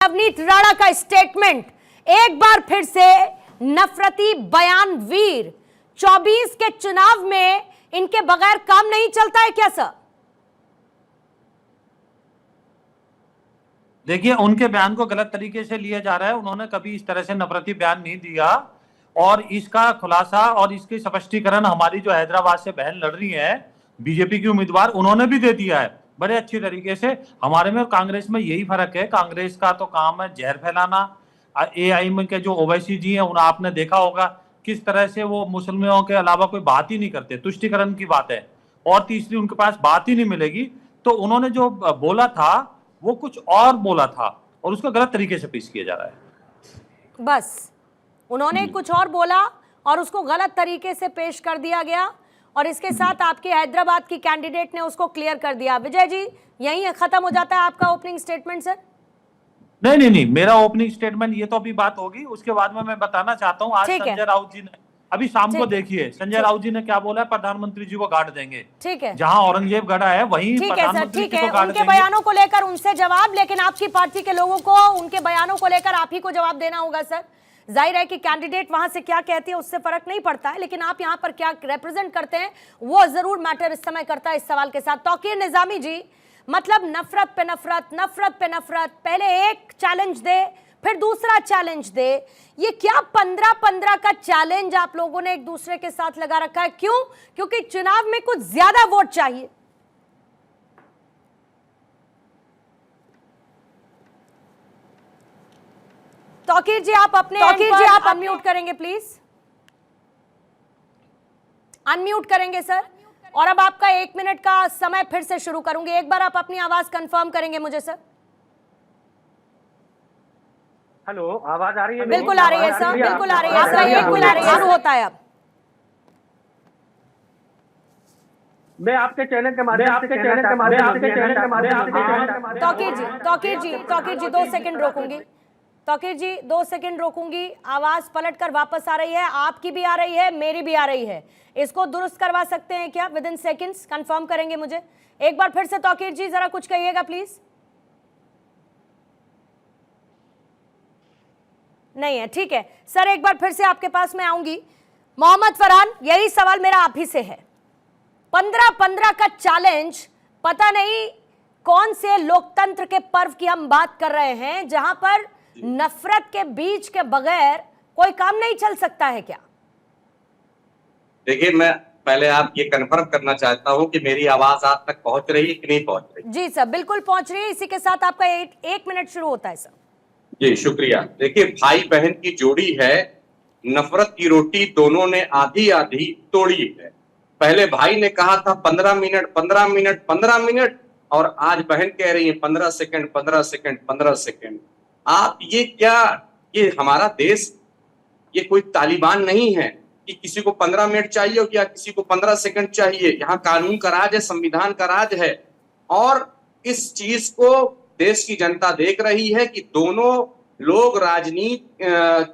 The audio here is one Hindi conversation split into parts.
नवनीत राणा का स्टेटमेंट एक बार फिर से नफरती बयान वीर। 24 के चुनाव में इनके बगैर काम नहीं चलता है क्या सर? देखिए, उनके बयान को गलत तरीके से लिया जा रहा है। उन्होंने कभी इस तरह से नफरती बयान नहीं दिया और इसका खुलासा और इसकी स्पष्टीकरण हमारी जो हैदराबाद से बहन लड़ रही है बीजेपी की उम्मीदवार, उन्होंने भी दे दिया है बड़े अच्छी तरीके से। हमारे में और कांग्रेस में यही फर्क है, कांग्रेस का तो काम है जहर फैलाना। एआईएम के जो ओवैसी जी हैं, उन्हें आपने देखा होगा किस तरह से वो मुसलमानों के अलावा कोई बात ही नहीं करते, तुष्टिकरण की बात है। और तीसरी, उनके पास बात ही नहीं मिलेगी। तो उन्होंने जो बोला था वो कुछ और बोला था और उसको गलत तरीके से पेश किया जा रहा है। बस उन्होंने कुछ और बोला और उसको गलत तरीके से पेश कर दिया गया और इसके साथ आपके हैदराबाद की कैंडिडेट ने उसको क्लियर कर दिया। विजय जी, यहीं खत्म हो जाता है आपका ओपनिंग स्टेटमेंट सर? नहीं, मेरा ओपनिंग स्टेटमेंट ये तो अभी बात होगी, उसके बाद में मैं बताना चाहता हूँ। आज संजय राउत जी ने अभी शाम को देखिए, संजय राउत जी ने क्या बोला है, प्रधानमंत्री जी को गाड़ देंगे। ठीक है, जहां औरंगजेब गड़ा है वहीं प्रधानमंत्री जी को गाड़ देंगे। उनके बयानों को लेकर उनसे जवाब, लेकिन आपकी पार्टी के लोगों को उनके बयानों को लेकर आप ही को जवाब देना होगा सर। जाहिर है कि कैंडिडेट वहां से क्या कहती है उससे फर्क नहीं पड़ता है, लेकिन आप यहां पर क्या रिप्रेजेंट करते हैं वो जरूर मैटर इस समय करता है इस सवाल के साथ। तौकीर निजामी जी, मतलब नफरत पे नफरत, नफरत पे नफरत, पहले एक चैलेंज दे फिर दूसरा चैलेंज दे, ये क्या 15-15 का चैलेंज आप लोगों ने एक दूसरे के साथ लगा रखा है? क्यों? क्योंकि चुनाव में कुछ ज्यादा वोट चाहिए। तौकीर जी आप अनम्यूट करेंगे प्लीज, अनम्यूट करेंगे सर। और अब आपका 1 मिनट का समय फिर से शुरू करूंगी। एक बार आप अपनी आवाज कंफर्म करेंगे मुझे सर? हेलो, आवाज आ रही है? बिल्कुल आ रही है सर, बिल्कुल आ रही है। आपका 1 मिनट शुरू होता है अब। मैं आपके चैनल के माध्यम तौकीर जी 2 सेकंड रोकूंगी। तौकीर जी 2 सेकंड रोकूंगी। आवाज पलटकर वापस आ रही है, आपकी भी आ रही है, मेरी भी आ रही है। इसको दुरुस्त करवा सकते हैं क्या विद इन सेकंड्स? कंफर्म करेंगे मुझे एक बार फिर से। तौकीर जी जरा कुछ कहिएगा प्लीज। नहीं है, ठीक है सर, एक बार फिर से आपके पास मैं आऊंगी। मोहम्मद फरहान, यही सवाल मेरा आप ही से है। 15-15 का चैलेंज, पता नहीं कौन से लोकतंत्र के पर्व की हम बात कर रहे हैं जहां पर नफरत के बीज के बगैर कोई काम नहीं चल सकता है क्या? देखिए, मैं पहले आप ये कंफर्म करना चाहता हूं कि मेरी आवाज आप तक पहुंच रही है कि नहीं पहुंच रही? जी सर, बिल्कुल पहुंच रही है। इसी के साथ आपका 1 मिनट शुरू होता है सर। जी शुक्रिया। देखिए, भाई बहन की जोड़ी है, नफरत की रोटी दोनों ने आधी आधी तोड़ी है। पहले भाई ने कहा था 15 मिनट 15 मिनट 15 मिनट, और आज बहन कह रही है 15 सेकंड 15 सेकंड 15 सेकंड। आप ये क्या, ये हमारा देश ये कोई तालिबान नहीं है कि किसी को 15 मिनट चाहिए या किसी को 15 सेकंड चाहिए। यहाँ कानून का राज है, संविधान का राज है, और इस चीज को देश की जनता देख रही है कि दोनों लोग राजनीति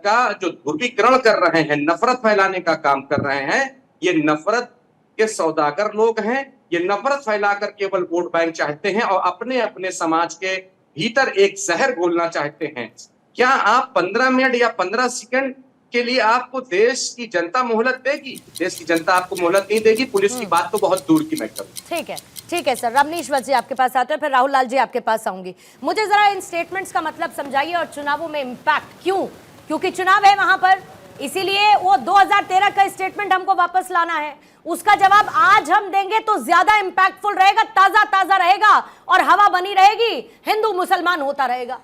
का जो ध्रुवीकरण कर रहे हैं, नफरत फैलाने का काम कर रहे हैं, ये नफरत के सौदागर लोग हैं। ये नफरत फैलाकर केवल वोट बैंक चाहते हैं और अपने अपने समाज के भीतर एक जहर घोलना चाहते हैं। क्या आप 15 मिनट या 15 सेकंड के लिए आपको देश की जनता मोहलत देगी? देश की जनता आपको मोहलत नहीं देगी। पुलिस की बात तो बहुत दूर की मैं करूं। ठीक है सर। रमनीश्वर जी आपके पास आते हैं, फिर राहुल लाल जी आपके पास आऊंगी। मुझे जरा इन स्टेटमेंट्स का मतलब समझाइए और चुनावों में इंपैक्ट क्यों? क्योंकि चुनाव है वहां पर, इसीलिए वो 2013 का स्टेटमेंट हमको वापस लाना है। उसका जवाब आज हम देंगे तो ज्यादा इंपैक्टफुल रहेगा, ताजा ताजा रहेगा और हवा बनी रहेगी, हिंदू मुसलमान होता रहेगा।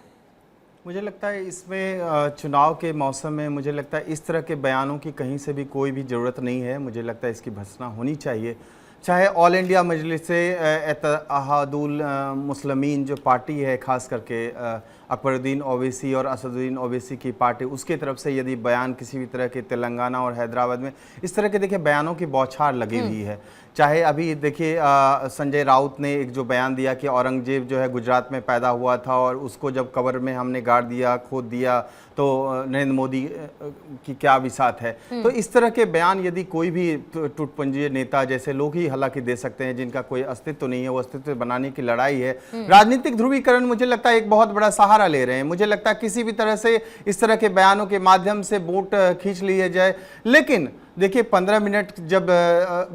मुझे लगता है इसमें चुनाव के मौसम में मुझे लगता है इस तरह के बयानों की कहीं से भी कोई भी ज़रूरत नहीं है। मुझे लगता है इसकी भर्त्सना होनी चाहिए। चाहे ऑल इंडिया मजलिस इत्तेहादुल मुस्लिमीन जो पार्टी है, ख़ास करके अकबरुद्दीन ओवैसी और असदुद्दीन ओवैसी की पार्टी, उसके तरफ से यदि बयान किसी भी तरह के तेलंगाना और हैदराबाद में इस तरह के देखिए बयानों की बौछार लगी हुई है। चाहे अभी देखिए संजय राउत ने एक जो बयान दिया कि औरंगजेब जो है गुजरात में पैदा हुआ था और उसको जब कब्र में हमने गाड़ दिया, खोद दिया, तो नरेंद्र मोदी की क्या विसात है। तो इस तरह के बयान यदि कोई भी टूटपुंजी नेता जैसे लोग ही हालांकि दे सकते हैं जिनका कोई अस्तित्व नहीं है, वो अस्तित्व बनाने की लड़ाई है। राजनीतिक ध्रुवीकरण मुझे लगता है एक बहुत बड़ा सहारा सहारा ले रहे हैं। मुझे लगता है किसी भी तरह से इस तरह के बयानों के माध्यम से वोट खींच लिए जाए। लेकिन देखिए 15 मिनट जब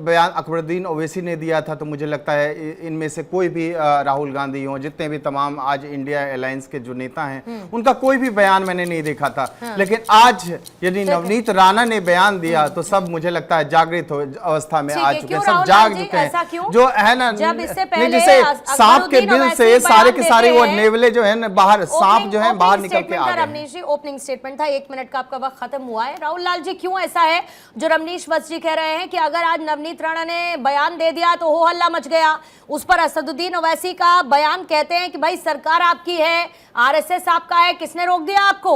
बयान अकबरुद्दीन ओवैसी ने दिया था तो मुझे लगता है इनमें से कोई भी राहुल गांधी हो, जितने भी तमाम आज इंडिया अलायंस के जो नेता हैं उनका कोई भी बयान मैंने नहीं देखा था। लेकिन आज यदि नवनीत राणा ने बयान दिया तो सब मुझे लगता है जागृत अवस्था में आ चुके हैं, सब जाग चुके हैं। जो है ना, जैसे सांप के बिल से सारे के सारे वो नेवले जो है ना बाहर, सांप जो है बाहर निकल के आ गए। रमनीश जी, ओपनिंग स्टेटमेंट था, 1 मिनट का आपका वक्त खत्म हुआ है। राहुल लाल जी, क्यों ऐसा है जो रमनीश वत्स जी कह रहे हैं कि अगर आज नवनीत राणा ने बयान दे दिया तो हो हल्ला मच गया, उस पर असदुद्दीन ओवैसी का बयान कहते हैं कि भाई सरकार आपकी है, आरएसएस आपका है, किसने रोक दिया आपको,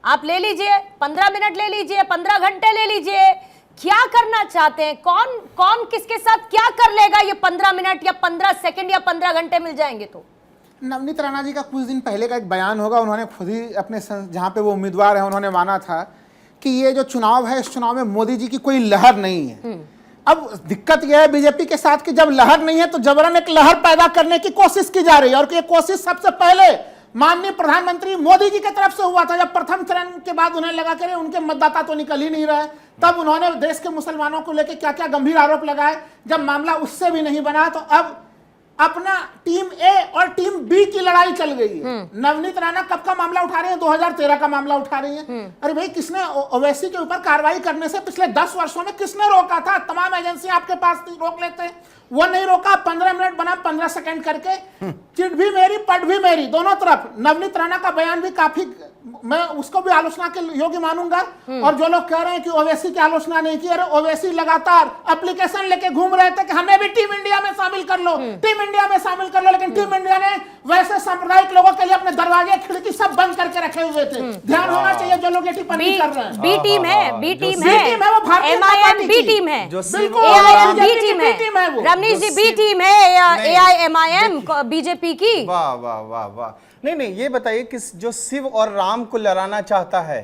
आप ले लीजिए, 15 मिनट ले लीजिए, 15 घंटे ले लीजिए। क्या करना चाहते हैं? कौन कौन किसके साथ क्या कर लेगा? ये 15 मिनट या 15 सेकंड या 15 घंटे मिल जाएंगे तो नवनीत राणा जी का कुछ दिन पहले का एक बयान होगा, उन्होंने खुद ही अपने जहां पे वो उम्मीदवार है उन्होंने माना था कि ये जो चुनाव है इस चुनाव में मोदी जी की कोई लहर नहीं है। अब दिक्कत यह है बीजेपी के साथ कि जब लहर नहीं है तो जबरन एक लहर पैदा करने की कोशिश की जा रही है, और ये कोशिश सबसे पहले माननीय प्रधानमंत्री मोदी जी की तरफ से हुआ था। जब प्रथम चरण के बाद उन्हें लगा कि उनके मतदाता तो निकल ही नहीं रहे, तब उन्होंने देश के मुसलमानों को लेकर क्या क्या गंभीर आरोप लगाए। जब मामला उससे भी नहीं बना तो अब अपना टीम ए और टीम बी की लड़ाई चल गई है। नवनीत राणा कब का मामला उठा रहे हैं? 2013 का मामला उठा रही हैं। अरे भाई, किसने ओवैसी के ऊपर कार्रवाई करने से पिछले 10 वर्षों में किसने रोका था? तमाम एजेंसियां आपके पास रोक लेते, वो नहीं रोका। 15 मिनट बना 15 सेकंड करके, चिट भी मेरी पट भी मेरी, दोनों तरफ। नवनीत राणा का बयान भी काफी, मैं उसको भी आलोचना के योग्य मानूंगा। और जो लोग कह रहे हैं कि ओवैसी की आलोचना नहीं की, अरे ओवैसी लगातार एप्लीकेशन लेके घूम रहे थे कि हमें भी टीम इंडिया में शामिल कर लो, टीम इंडिया में शामिल कर लो, लेकिन टीम इंडिया ने वैसे सांप्रदायिक लोगों के लिए अपने दरवाजे खिड़की सब बंद करके रखे हुए थे। ध्यान होना चाहिए जो लोग ये टिप्पणी कर रहे हैं। बी टीम है, बी टीम है, वो Bharatiya Janata MIM party B की। टीम है, बिल्कुल AIM B team B team है है, वो। रमनीश जी बी टीम है, एआईएमआईएम बीजेपी की। वाह वाह वाह वाह। नहीं नहीं, ये बताइए कि जो शिव और राम को लड़ाना चाहता है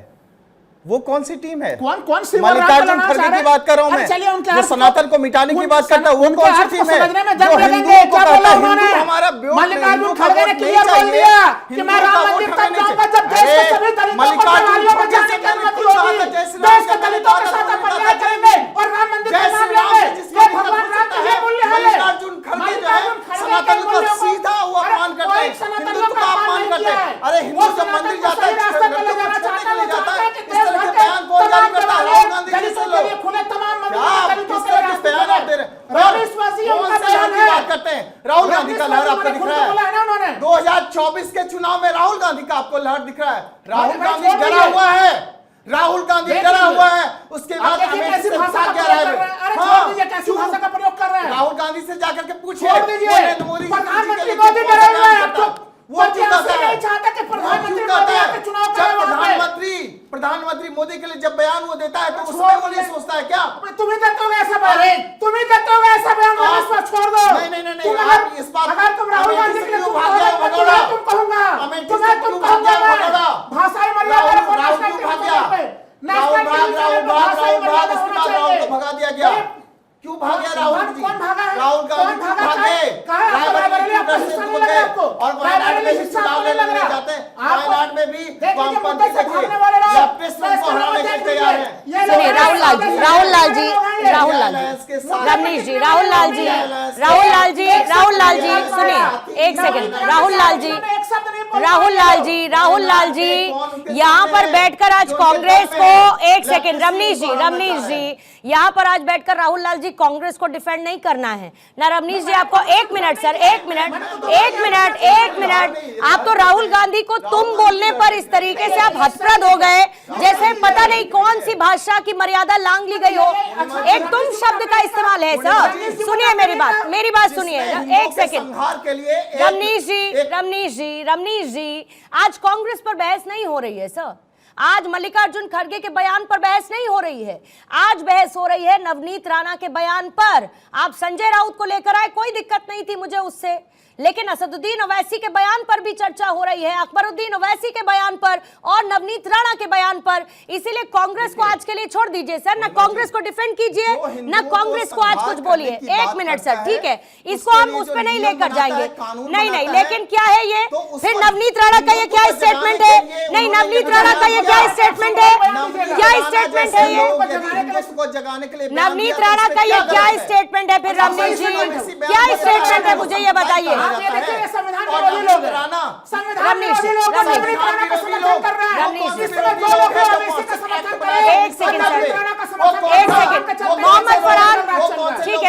वो कौन सी टीम है? कौन शिव और राम को मल्लिकार्जुन लड़ाना खड़गे चाह रहे की बात कर रहा हूं अरे चलिए, उनके मैं, जो अर्थ सनातन को मिटाने की बात करता है वो उनके कौन सी अर्थ को टीम है? समझने में जो जब लगेंगे, हिंदुओं को क्या कहता बोला है उन्होंने? हिंदू हमारा वोट मल्लिकार्जुन का खड़गे ने वोट क्लियर नहीं बोल दिया कि हिंदुओं मैं का राम वोट मंदिर हमें तक नहीं जाऊंगा जब चाहिए। देश के सभी दलितों को मल्लिकार्जुन दलालियों में खड़गे जाने से की अनुमति पूछा होगी। था, जय श्री देश के राम दलितों के साथ आप अन्याय करेंगे और राम मंदिर का नाम लेंगे। ये भगवान राम का ये मूल्य है। मल्लिकार्जुन खड़गे जो है सनातन का सीधा वो अपमान करते हैं, हिंदुत्व का अपमान करते हैं। अरे हिंदू जब मंदिर जाता है रास्ते पे ले जाना चाहता है, वो चाहता है कि देश भर के बयान कौन जारी करता है? राहुल गांधी जी दलितों से के लिए खुले तमाम मंदिर दलितों किस के तरह के रास्ते बयान आप दे रहे हैं? रमेशवासी उनका बयान है। बात करते हैं, राहुल गांधी का लहर आपको दिख रहा बोला है ना उन्होंने। है? 2024 के चुनाव में राहुल गांधी का आपको लहर दिख रहा है? राहुल भाई, गांधी छोड़ डरा दीजिए। हुआ है, राहुल गांधी देख डरा लीजिए। हुआ है। उसके आप बाद देखिए अमेठी कैसी से भाषा का क्या प्रयोग रहा कर रहे हैं। अरे है? छोड़ दीजिए, कैसी भाषा का प्रयोग कर रहे हैं। राहुल गांधी से जाकर के पूछिए, छोड़ दीजिए। नरेंद्र मोदी जी प्रधानमंत्री के लिए मोदी कौन सा डरे हुए बयान हैं। करता है? वो क्यों वो कहता है? नहीं चाहता कि प्रधानमंत्री क्यों कहता मोदी है? आके चुनाव जब करे वहाँ पे। प्रधानमंत्री मोदी के लिए जब बयान वो देता है तो उसमें वो नहीं सोचता है क्या? तुम ही देते हो ऐसा बयान, तुम ही देते हो ऐसा बयान, रमेश पर छोड़ दो। नहीं, तुम आप इस बात अगर तुम राहुल गांधी के लिए तुम भाग गया भगौड़ा, तुम कहूंगा अमेठी से तुम्हें क्यों तुम भाग गया कहूंगा भगौड़ा? भाषाई मर्यादा रखो। राहुल क्यों भाग गया? राहुल भाग, उसके बाद राहुल को भगा दिया गया। क्यों भाग गया राहुल जी? कौन भागा है? राहुल गांधी क्यों भागे? रायबरेली आपका हिस्सा नहीं लग रहा आपको? और वायनाड में भी चुनाव लड़ने जाते हैं, वायनाड में भी वामपंथी से लेफ्टिस्ट उनको हराने के लिए तैयार हैं। सुनिए राहुल लाल जी, राहुल लाल जी, राहुल लाल जी, रमनीश जी, राहुल लाल जी, राहुल लाल जी, राहुल लाल जी, सुनिए एक सेकंड, राहुल लाल जी, राहुल लाल जी, राहुल लाल जी, यहाँ पर बैठकर आज कांग्रेस को, एक सेकंड रमनीश जी, यहाँ पर आज बैठकर राहुल लाल जी कांग्रेस को डिफेंड नहीं करना है ना। रमनीश जी आपको 1 मिनट सर, 1 मिनट, आप तो राहुल गांधी को तुम बोलने पर इस तरीके से आप हतप्रद हो गए जैसे पता नहीं कौन सी भाषा की मर्यादा लांग ली गई हो। एक तुम शब्द का इस्तेमाल है सर। सुनिए मेरी बात सुनिए एक सेकंड। रमनीश जी, आज कांग्रेस पर बहस नहीं हो रही है सर। आज मल्लिकार्जुन खड़गे के बयान पर बहस नहीं हो रही है, आज बहस हो रही है नवनीत राणा के बयान पर। आप संजय राउत को लेकर आए, कोई दिक्कत नहीं थी मुझे उससे, लेकिन असदुद्दीन ओवैसी के बयान पर भी चर्चा हो रही है, अकबरुद्दीन ओवैसी के बयान पर और नवनीत राणा के बयान पर। इसीलिए कांग्रेस को आज के लिए छोड़ दीजिए सर, ना कांग्रेस को डिफेंड कीजिए, ना कांग्रेस को आज कुछ बोलिए। एक मिनट सर, ठीक है, इसको हम उस पर नहीं लेकर जाएंगे। नहीं नहीं, लेकिन क्या है ये फिर नवनीत राणा का ये क्या स्टेटमेंट है? नहीं, नवनीत राणा का ये क्या स्टेटमेंट है? क्या स्टेटमेंट है ये? नवनीत राणा का ये क्या स्टेटमेंट है फिर? रमनीत जी क्या स्टेटमेंट है, मुझे ये बताइए। देखिए संविधान विरोधी लोग संविधान विरोधी लोग नवनीत राणा का समर्थन कर रहे हैं। इस तरह जो लोग ओवैसी का समर्थन कर रहे हैं, एक सेकंड सर, नवनीत राणा का समर्थन एक सेकंड, मोहम्मद फरहान, ठीक है।